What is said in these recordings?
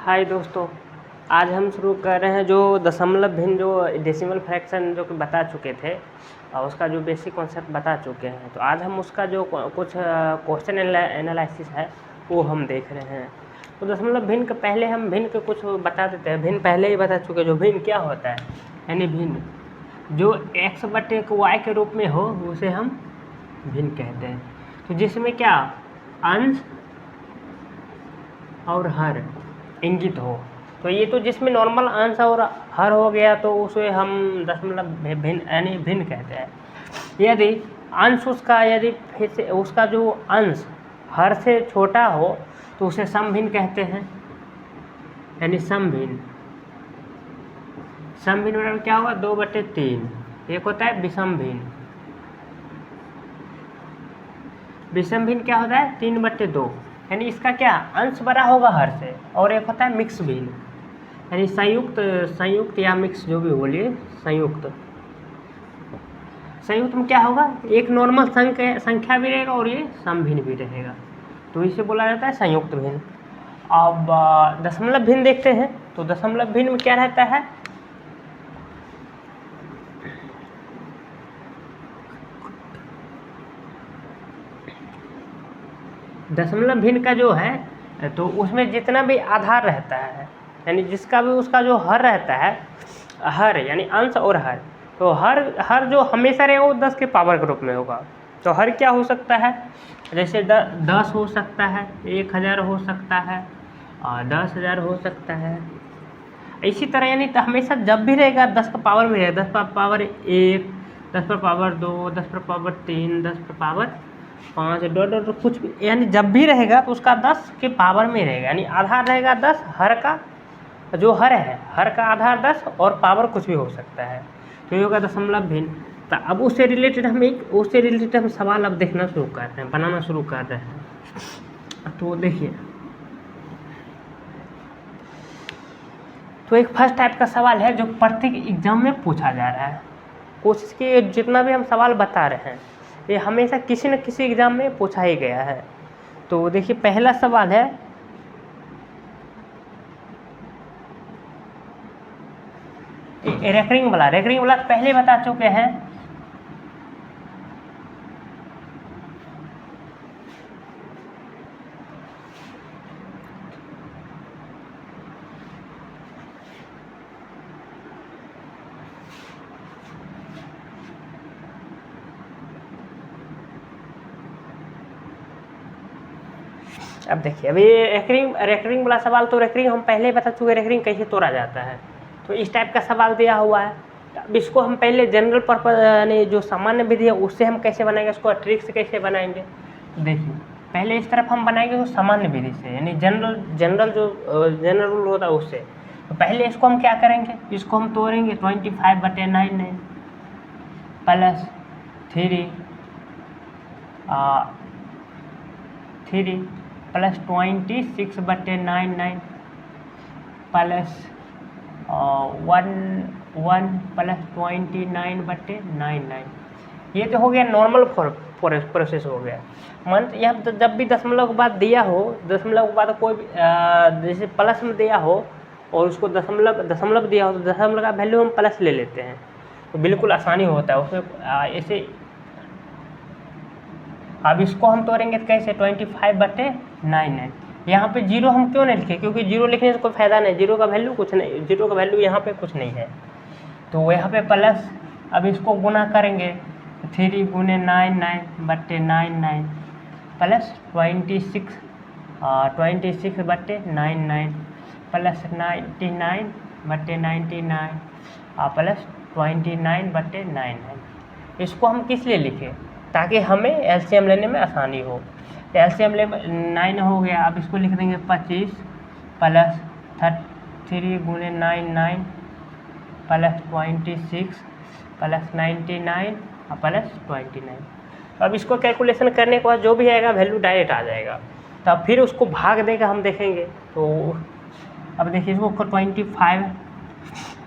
हाय दोस्तों, आज हम शुरू कर रहे हैं जो दशमलव भिन्न जो डेसिमल फ्रैक्शन जो कि बता चुके थे और उसका जो बेसिक कॉन्सेप्ट बता चुके हैं। तो आज हम उसका जो कुछ क्वेश्चन एनालिसिस है वो हम देख रहे हैं। तो दशमलव भिन्न के पहले हम भिन्न के कुछ बता देते हैं। भिन्न पहले ही बता चुके, जो भिन्न क्या होता है, यानी भिन्न जो x बटे y के रूप में हो उसे हम भिन्न कहते हैं। तो जिसमें क्या अंश और हर इंगित हो, तो ये तो जिसमें नॉर्मल अंश और हर हो गया तो उसे हम दशमलव भिन्न यानी भिन्न कहते हैं। यदि अंश उसका यदि फिर से उसका जो अंश हर से छोटा हो तो उसे सम भिन्न कहते हैं, यानी सम भिन्न। सम भिन्न मतलब क्या होगा, 2/3। एक होता है विषम भिन्न। विषम भिन्न क्या होता है, 3/2, यानी इसका क्या अंश बड़ा होगा हर से। और एक होता है मिक्स भिन्न, यानी संयुक्त या मिक्स जो भी बोलिए, संयुक्त में क्या होगा, एक नॉर्मल संख्या भी रहेगा और ये सम भिन्न भी रहेगा, तो इसे बोला जाता है संयुक्त भिन्न। अब दशमलव भिन्न देखते हैं। तो दशमलव भिन्न में क्या रहता है, दशमलव भिन्न का जो है तो उसमें जितना भी आधार रहता है, यानी जिसका भी उसका जो हर रहता है, हर यानी अंश और हर, तो हर जो हमेशा रहेगा वो 10 के पावर के रूप में होगा। तो हर क्या हो सकता है, जैसे 10 हो सकता है, 1000 हो सकता है, 10,000 हो सकता है। इसी तरह यानी तो हमेशा जब भी रहेगा 10 का पावर में रहेगा, 10 पर पावर 1, 10 पर पावर 2, 10 पर पावर 3, 10 पर पावर 5 डॉट कुछ भी, यानी जब भी रहेगा तो उसका 10 के पावर में रहेगा, यानी आधार रहेगा 10, हर का जो हर है, हर का आधार 10 और पावर कुछ भी हो सकता है, तो ये होगा दशमलव भिन्न। तो अब उससे रिलेटेड हम सवाल अब देखना शुरू कर रहे हैं, बनाना शुरू कर रहे हैं। तो देखिए, तो एक फर्स्ट टाइप का सवाल है जो प्रत्येक एग्जाम में पूछा जा रहा है। कोशिश की जितना भी हम सवाल बता रहे हैं ये हमेशा किसी न किसी एग्जाम में पूछा ही गया है। तो देखिए, पहला सवाल है, रेकरिंग वाला पहले बता चुके हैं। अब देखिए, अभी रेकरिंग वाला सवाल, तो रेकरिंग हम पहले बता चुके, रेकरिंग कैसे तोड़ा जाता है। तो इस टाइप का सवाल दिया हुआ है। अब इसको हम पहले जनरल पर्पज यानी जो सामान्य विधि है उससे हम कैसे बनाएंगे, उसको ट्रिक से कैसे बनाएंगे। तो देखिए, पहले इस तरफ हम बनाएंगे तो सामान्य विधि से, यानी जनरल रूल होता है उससे। तो पहले इसको हम क्या करेंगे, इसको हम तोड़ेंगे 25/99 प्लस 3 प्लस 26/99 प्लस 1 प्लस 29/99। ये तो हो गया नॉर्मल प्रोसेस हो गया। मान यहाँ तो जब भी दशमलव के बाद दिया हो, दशमलव के बाद कोई भी जैसे प्लस में दिया हो और उसको दशमलव दिया हो तो दशमलव का वैल्यू हम प्लस ले लेते हैं, तो बिल्कुल आसानी होता है उसमें ऐसे। अब इसको हम तोड़ेंगे तो कैसे, 25/99। यहाँ पे 0 हम क्यों नहीं लिखे, क्योंकि 0 लिखने से कोई फायदा नहीं, 0 का वैल्यू कुछ नहीं, 0 का वैल्यू यहाँ पे कुछ नहीं है। तो यहाँ पे प्लस, अब इसको गुना करेंगे 3 × 99/99 प्लस 26/99 प्लस 99/99 प्लस 29/99। इसको हम किस लिए लिखे, ताकि हमें एलसीएम लेने में आसानी हो। एलसीएम ले 9 हो गया। अब इसको लिख देंगे 25 प्लस 3 × 99 प्लस 26 प्लस 99 प्लस 29। तो अब इसको कैलकुलेशन करने के बाद जो भी आएगा वैल्यू डायरेक्ट आ जाएगा। तो अब फिर उसको भाग देगा हम देखेंगे। तो अब देखिए, इसको 25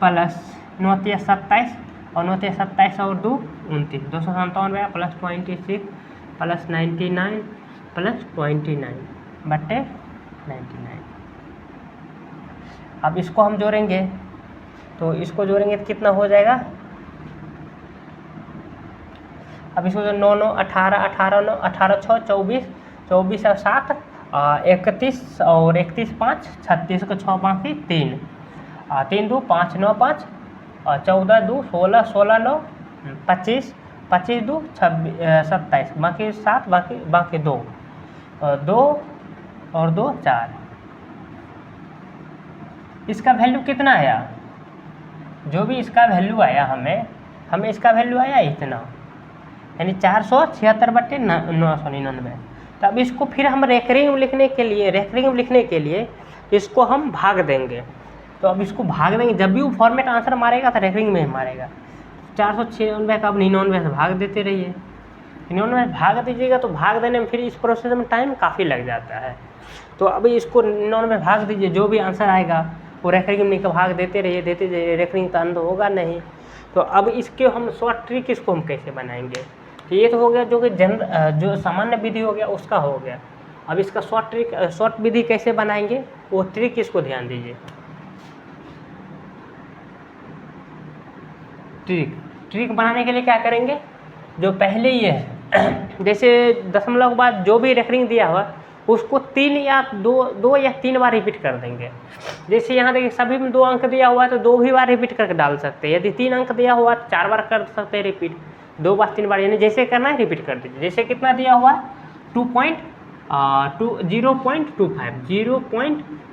प्लस 9 × 27 और 9 × 27 और 2 29, 257 प्लस 26 प्लस 99 प्लस 29/99। अब इसको हम जोड़ेंगे, तो इसको जोड़ेंगे तो कितना हो जाएगा, अब इसको जो 9 9 18 18 9 18 6 24 24 और 7 31 और 31 5 36 को 6 बाकी 3 3 2 5 9 5 14 2 16 16 9 25 25 2 26 27 बाकी 7 बाकी 2 2 और 2 4। इसका वैल्यू कितना आया, जो भी इसका वैल्यू आया हमें इसका वैल्यू आया इतना, यानी 476/999। तो अब इसको फिर हम रेकरिंग लिखने के लिए इसको हम भाग देंगे। तो अब इसको भाग देंगे, जब भी वो फॉर्मेट आंसर मारेगा तो रेकरिंग में ही मारेगा। 496 का अब 99 से भाग देते रहिए, 99 से भाग दीजिएगा तो भाग देने में फिर इस प्रोसेस में टाइम काफ़ी लग जाता है। तो अभी इसको 99 में भाग दीजिए, जो भी आंसर आएगा वो रेकरिंग में भाग देते रहिए, रेकरिंग तो अंत होगा नहीं। तो अब इसके हम शॉर्ट ट्रिक इसको हम कैसे बनाएंगे, तो ये तो हो गया जो कि जो सामान्य विधि हो गया उसका हो गया। अब इसका शॉर्ट विधि कैसे बनाएंगे वो ट्रिक इसको ध्यान दीजिए। ट्रिक बनाने के लिए क्या करेंगे, जो पहले ये है जैसे दशमलव के बाद जो भी रेकरिंग दिया हुआ उसको 3 या 2 या 3 बार रिपीट कर देंगे। जैसे यहाँ देखिए सभी में 2 अंक दिया हुआ है तो 2 भी बार रिपीट करके डाल सकते हैं। यदि 3 अंक दिया हुआ है तो 4 बार कर सकते हैं रिपीट, 2 बार 3 बार, यानी जैसे करना है रिपीट कर दीजिए। जैसे कितना दिया हुआ है 0.25 दिया हुआ है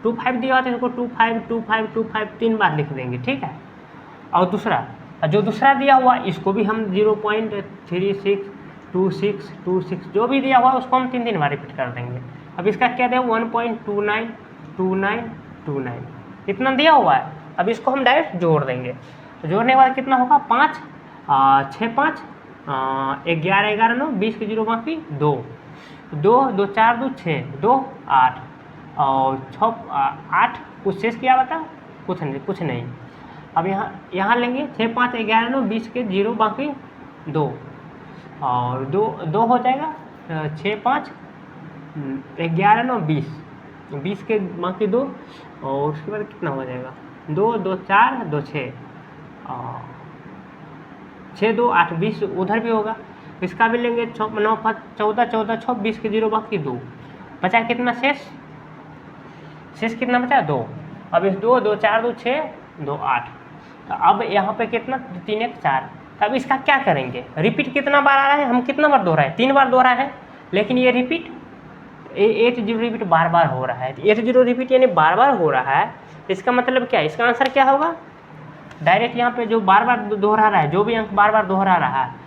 तो इसको 25 25 25 3 बार लिख देंगे, ठीक है। और जो दूसरा दिया हुआ इसको भी हम 0.36 26 26 जो भी दिया हुआ उसको हम 3 बार रिपीट कर देंगे। अब इसका क्या दिया 1.29 29 29 इतना दिया हुआ है। अब इसको हम डायरेक्ट जोड़ देंगे, तो जोड़ने के बाद कितना होगा 5 6 5 11 11 9 20 के 0 बाकी 2 2 2 4 2 6 2 8 और 6 8 कुछ शेष किया बता कुछ नहीं। अब यहाँ लेंगे 6 5 11 9 20 के 0 बाकी 2 और 2 हो जाएगा 6 5 11 9 20 के बाकी 2 और उसके बाद कितना हो जाएगा 2 2 4 2 6 6 2 8 20 उधर भी होगा। इसका भी लेंगे 9 5 14 14 6 20 के 0 बाकी 2 बचा कितना शेष कितना बचा 2। अब इस 2 2 4 2 6 2 8 तो अब यहाँ पे कितना 3 1 4। अब इसका क्या करेंगे, रिपीट कितना बार आ रहा है, हम कितना बार दोहराए 3 बार दोहराए है, लेकिन ये रिपीट 80 रिपीट बार बार हो रहा है। 80 रिपीट यानी बार बार हो रहा है, इसका मतलब क्या है, इसका आंसर क्या होगा डायरेक्ट यहाँ पे जो बार बार दोहरा रहा है, जो भी अंक बार बार दोहरा रहा है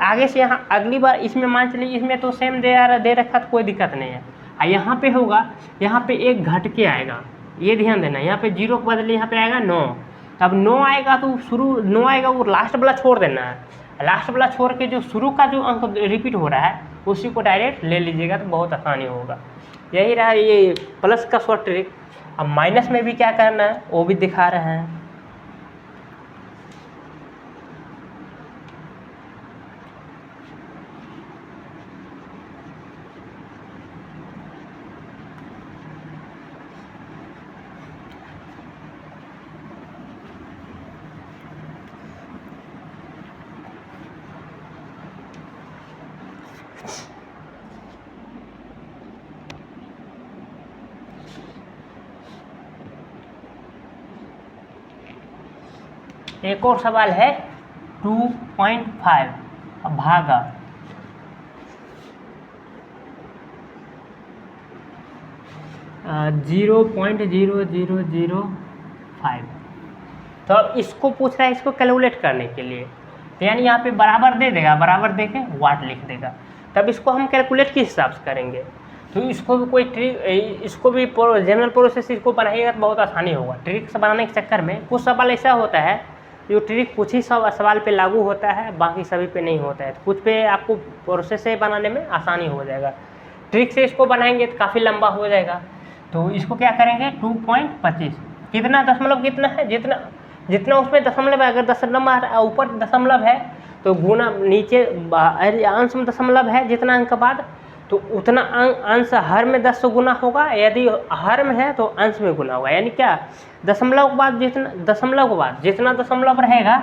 आगे से यहाँ अगली बार इसमें मान चलिए इसमें तो सेम दे रखा तो कोई दिक्कत नहीं है। यहाँ पे होगा, यहाँ पे एक घट के आएगा, ये ध्यान देना, यहाँ पे 0 के बदले यहाँ पे आएगा 9। अब 9 आएगा तो 9 आएगा वो लास्ट वाला छोड़ देना है, लास्ट वाला छोड़ के जो शुरू का जो अंक रिपीट हो रहा है उसी को डायरेक्ट ले लीजिएगा तो बहुत आसानी होगा। यही रहा ये प्लस का शॉर्ट ट्रिक। अब माइनस में भी क्या करना है वो भी दिखा रहे हैं। एक और सवाल है 2.5 भागा 0.0005। तो अब इसको पूछ रहा है इसको कैलकुलेट करने के लिए, तो यानी यहाँ पे बराबर दे देगा, बराबर दे के वाट लिख देगा, तब इसको हम कैलकुलेट किस हिसाब से करेंगे। तो इसको भी कोई ट्रिक, इसको भी जनरल प्रोसेस इसको बनाइएगा तो बहुत आसानी होगा। ट्रिक से बनाने के चक्कर में कुछ सवाल ऐसा होता है जो ट्रिक कुछ ही सवाल पे लागू होता है, बाकी सभी पे नहीं होता है, तो कुछ पे आपको प्रोसेस से बनाने में आसानी हो जाएगा। ट्रिक से इसको बनाएंगे तो काफ़ी लंबा हो जाएगा। तो इसको क्या करेंगे 2.25 कितना दशमलव कितना है, जितना उसमें दशमलव है, अगर दशमलव ऊपर दशमलव है तो गुना नीचे अंश में दशमलव है जितना अंक के बाद तो उतना अंश हर में 10 से गुना होगा, यदि हर में है तो अंश में गुना होगा। यानी क्या, दशमलव के बाद जितना दशमलव रहेगा,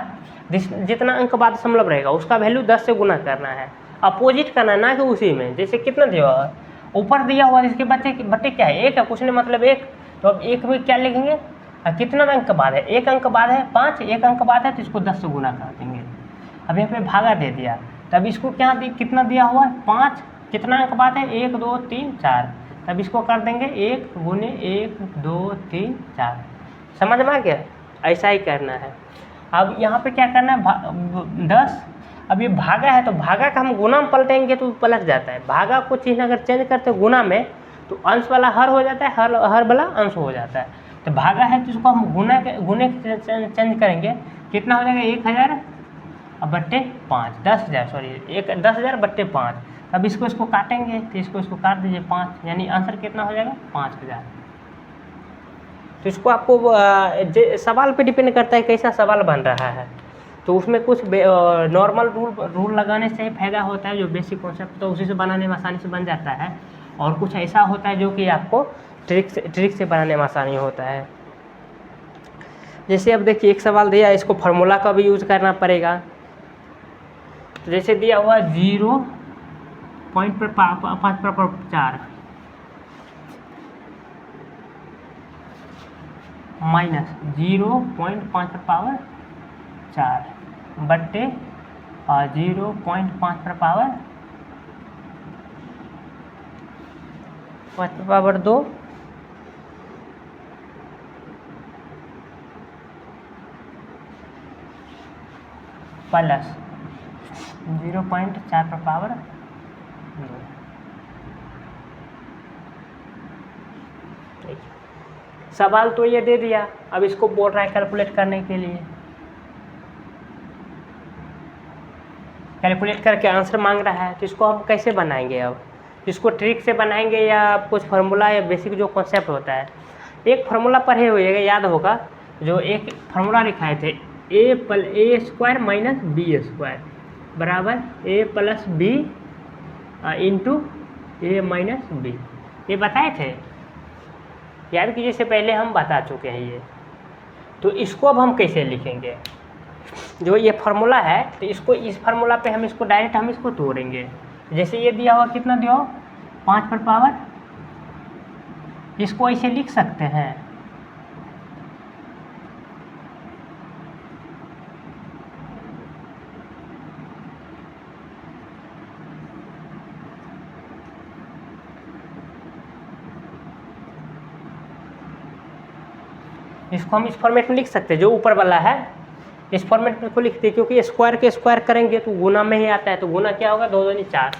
जितना अंक बाद दशमलव रहेगा उसका वैल्यू 10 से गुना करना है, अपोजिट करना है, ना कि उसी में। जैसे कितना दिया हुआ ऊपर दिया हुआ, इसके बट्टे क्या है, एक है, कुछ नहीं मतलब एक। तो अब एक में क्या लिखेंगे, कितना अंक बाद है, एक अंक बाद है 5, एक अंक बाद है तो इसको 10 से गुना कर देंगे। अब यहाँ पे भागा दे दिया, तब इसको कितना दिया हुआ है 5, कितना अंक बाद है 1 2 3 4, तब इसको कर देंगे 1 गुने 1 2 3 4। समझ में आ गया, ऐसा ही करना है। अब यहाँ पे क्या करना है 10, अब ये भागा है तो भागा का हम गुना में पलटेंगे तो पलट जाता है। भागा को चिन्ह अगर चेंज करते हैं गुना में तो अंश वाला हर हो जाता है, हर वाला अंश हो जाता है। तो भागा है तो इसको हम गुने चेंज करेंगे, कितना हो जाएगा 1000 बट्टे 5, 10,000 सॉरी 10,000 बट्टे 5। अब इसको काटेंगे तो इसको काट दीजिए 5, यानी आंसर कितना हो जाएगा 5000। तो इसको आपको सवाल पे डिपेंड करता है कैसा सवाल बन रहा है। तो उसमें कुछ नॉर्मल रूल लगाने से ही फायदा होता है, जो बेसिक कॉन्सेप्ट तो उसी से बनाने में आसानी से बन जाता है, और कुछ ऐसा होता है जो कि आपको ट्रिक से बनाने में आसानी होता है। जैसे अब देखिए एक सवाल दिया, इसको फार्मूला का भी यूज करना पड़ेगा। तो जैसे दिया हुआ 0.5/4 माइनस 0.5/4 बट्टे 0.5/2 प्लस 0.4/2। सवाल तो ये दे दिया, अब इसको बोल रहा है कैलकुलेट करने के लिए। कैलकुलेट करके आंसर मांग रहा है, तो इसको हम कैसे बनाएंगे। अब इसको ट्रिक से बनाएंगे या कुछ फार्मूला या बेसिक जो कॉन्सेप्ट होता है। एक फार्मूला पढ़े हुए याद होगा, जो एक फार्मूला लिखाए थे a² माइनस b² बराबर a plus b into a minus b। ये बताए थे, याद कीजिए, इससे पहले हम बता चुके हैं ये। तो इसको अब हम कैसे लिखेंगे, जो ये फार्मूला है, तो इसको इस फार्मूला पे हम इसको डायरेक्ट तोड़ेंगे। जैसे ये दिया हुआ, कितना दिया हो 5/, इसको ऐसे लिख सकते हैं, इसको हम इस फॉर्मेट में लिख सकते हैं। जो ऊपर वाला है इस फॉर्मेट में को लिखते हैं, क्योंकि स्क्वायर के स्क्वायर करेंगे तो गुना में ही आता है, तो गुना क्या होगा 2 2 4।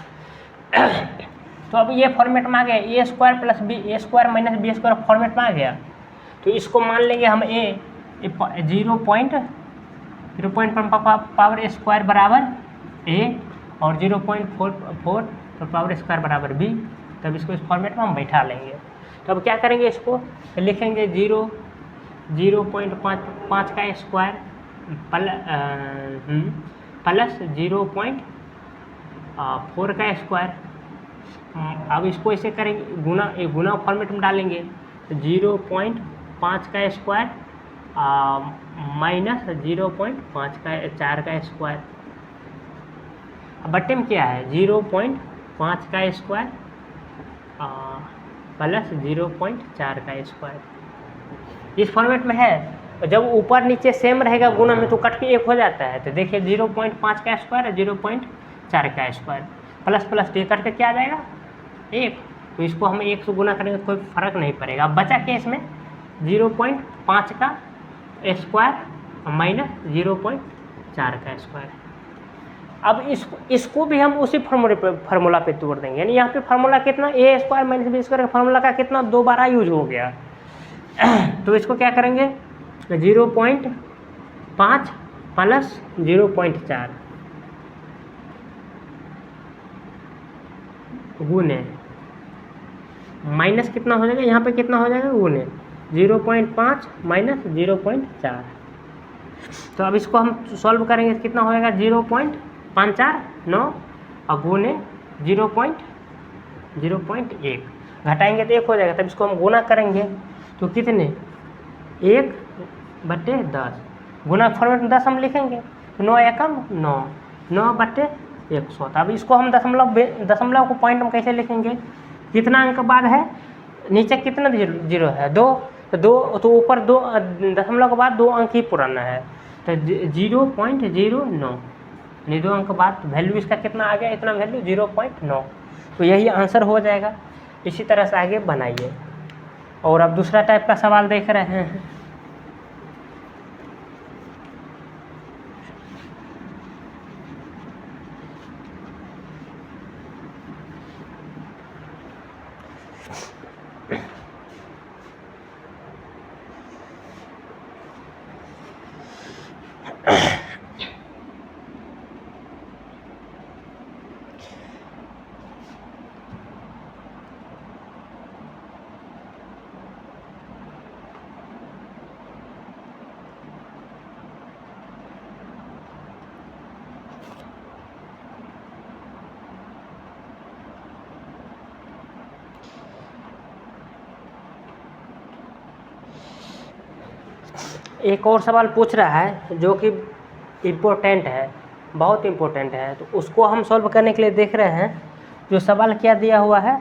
तो अब ये फॉर्मेट में आ गया, a² plus a² minus b² format में आ गया। तो इसको मान लेंगे हम a 0.5/² बराबर a और 0.4/² बराबर b। तब इसको इस फॉर्मेट में हम बैठा लेंगे। तो अब क्या करेंगे, इसको लिखेंगे 0.5 का स्क्वायर प्लस 0.4 का स्क्वायर। अब इसको ऐसे करेंगे, गुना फॉर्मेट में डालेंगे, तो 0.5 का स्क्वायर माइनस 0.4 का स्क्वायर। अब बट्टे में क्या है 0.5 का स्क्वायर प्लस 0.4 का स्क्वायर। इस फॉर्मेट में है, जब ऊपर नीचे सेम रहेगा गुना में तो कट के 1 हो जाता है। तो देखिए 0.5 का स्क्वायर है 0.4 का स्क्वायर, प्लस प्लस ये कट के क्या आ जाएगा 1। तो इसको हम 1 से गुना करेंगे तो कोई फर्क नहीं पड़ेगा। अब बचा क्या इसमें 0.5 का स्क्वायर माइनस 0.4 का स्क्वायर। अब इसको भी हम उसी फार्मूला पे तोड़ देंगे। यानी यहाँ पे फार्मूला कितना a² माइनस b² का फार्मूला का कितना 2 बार यूज हो गया। तो इसको क्या करेंगे 0.5 प्लस 0.4 गुने माइनस कितना हो जाएगा, यहाँ पे कितना हो जाएगा गुने 0.5 माइनस 0.4। तो अब इसको हम सॉल्व करेंगे, कितना हो जाएगा 0.549 और गुने 0.4 0.1 घटाएंगे तो 1 हो जाएगा, तब इसको हम गुना करेंगे तो कितने 1/10 गुना फॉर्मेट में 10 हम लिखेंगे तो 9 एकम 9 9/100। अब इसको हम दशमलव को पॉइंट हम कैसे लिखेंगे, कितना अंक बाद है, नीचे कितना जीरो है 2, तो 2 तो ऊपर 2 दशमलव के बाद 2 अंक ही पुराना है, तो 0.09 यानी 2 अंक बाद वैल्यू इसका कितना आ गया, इतना वैल्यू 0.9। तो यही आंसर हो जाएगा। इसी तरह से आगे बनाइए। और अब दूसरा टाइप का सवाल देख रहे हैं। एक और सवाल पूछ रहा है जो कि इम्पोर्टेंट है, बहुत इम्पोर्टेंट है, तो उसको हम सॉल्व करने के लिए देख रहे हैं। जो सवाल क्या दिया हुआ है,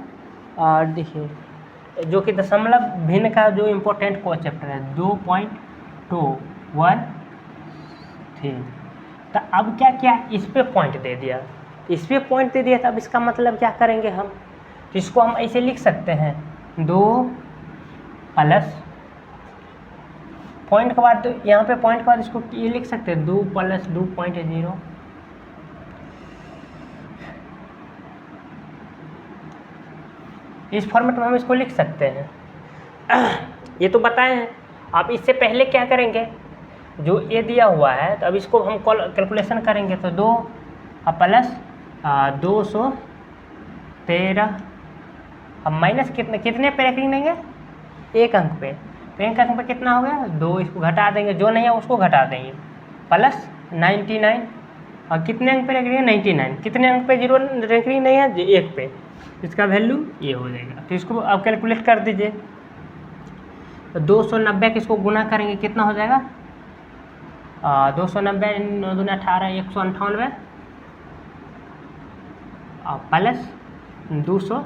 और देखिए जो कि दशमलव भिन्न का जो इम्पोर्टेंट को चैप्टर है 2.213। तो अब क्या क्या इस पे पॉइंट दे दिया, इस पे पॉइंट दे दिया, तो अब इसका मतलब क्या करेंगे हम, तो इसको हम ऐसे लिख सकते हैं 2 प्लस पॉइंट के बाद, यहाँ पे पॉइंट के बाद इसको ये लिख सकते हैं 2 + 2.0। इस फॉर्मेट में हम इसको लिख सकते हैं। ये तो बताए हैं। आप इससे पहले क्या करेंगे, जो ये दिया हुआ है तो अब इसको हम कैलकुलेशन करेंगे, तो 2 + 213 अब माइनस कितने पे रखेंगे, 1 अंक पे, तो 1 अंक पे कितना हो गया 2, इसको घटा देंगे, जो नहीं है उसको घटा देंगे, प्लस 99 और कितने अंक पे रखेंगे 99, कितने अंक पे 0 रखेंगे नहीं है 1 पे, इसका वैल्यू ये हो जाएगा। तो इसको अब कैलकुलेट कर दीजिए, तो 290 के इसको गुना करेंगे कितना हो जाएगा, 290 9 दूनी 18 198 प्लस 200